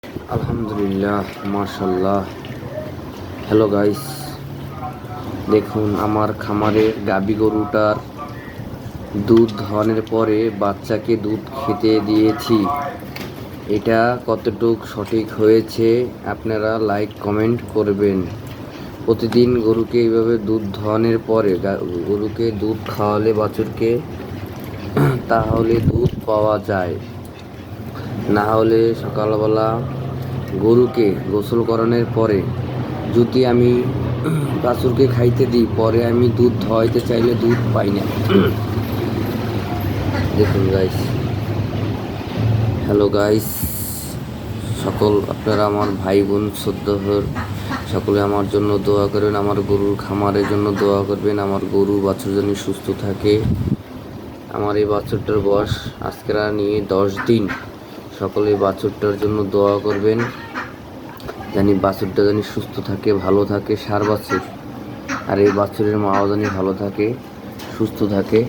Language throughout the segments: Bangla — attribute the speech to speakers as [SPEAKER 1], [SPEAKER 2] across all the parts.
[SPEAKER 1] আলহামদুলিল্লাহ, মাশাল্লাহ। হ্যালো গাইস, দেখুন আমার খামারের গাবি গরুটার দুধ হওয়ার পরে বাচ্চাকে দুধ খেতে দিয়েছি। এটা কতটুক সঠিক হয়েছে আপনারা লাইক কমেন্ট করবেন। প্রতিদিন গরুকে এইভাবে দুধ ধোয়ানোর পরে গরুকে দুধ খাওয়ালে বাছুরকে তাহলে দুধ পাওয়া যায়। না হলে সকালবেলা গরুকে গোসল করানোর পরে যদি আমি বাছুরকে খাইতে দিই, পরে আমি দুধ ধোয়াইতে চাইলে দুধ পাই না। দেখুন গাইস, হ্যালো গাইস, সকল আপনারা আমার ভাই বোন শ্রদ্ধাহর সকলে আমার জন্য দোয়া করবেন, আমার গরুর খামারের জন্য দোয়া করবেন, আমার গরু বাছুর যেন সুস্থ থাকে। আমার এই বাছুরটার বয়স আজকের নিয়ে 10 দিন। সকলে বাছুরটার জন্য দোয়া করবেন, জানি বাছুরটা জানি সুস্থ থাকে, ভালো থাকে, সার বাছুর। আর এই বাছুরের মাও জানি ভালো থাকে, সুস্থ থাকে।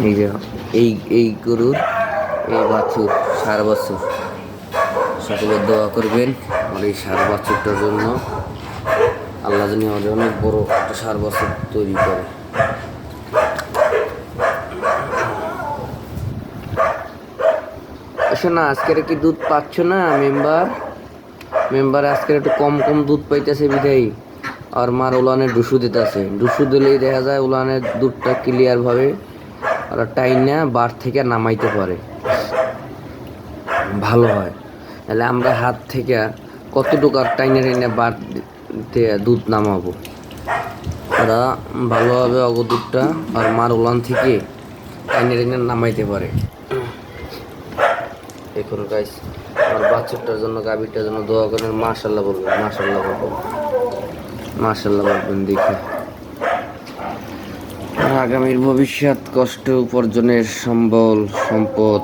[SPEAKER 1] এই যে এই গরুর এই বাছুর, সার বাছুর, সকলে দোয়া করবেন আর এই সার বাছুরটার জন্য। আল্লাহ জানি আমাদের অনেক বড় একটা সার বাছুর তৈরি করে। না আজকের কি দুধ পাচ্ছ না মেম্বার আজকের একটু কম দুধ পাইতেছে বিধাই আর মার উলানের ডুসু দিতেছে। ডুসু দিলেই দেখা যায় উলানের দুধটা ক্লিয়ার ভাবে আর টাইনা বার থেকে নামাইতে পারে, ভালো হয়। তাহলে আমরা হাত থেকে কতটুকু আর টাইনা বার দিয়ে দুধ নামাবো, ওরা ভালোভাবে দুধটা আর মার উলান থেকে টাইনা নামাইতে পারে। দেখুন গাইস, আমার বাচ্চাটার জন্য, গাভীটার জন্য দোয়া করেন। মাশাল্লাহ বলবেন, মাশাল্লাহ বলবেন, মাশাল্লাহ বলবেন। দেখে আগামীর ভবিষ্যৎ কষ্ট উপার্জনের সম্বল সম্পদ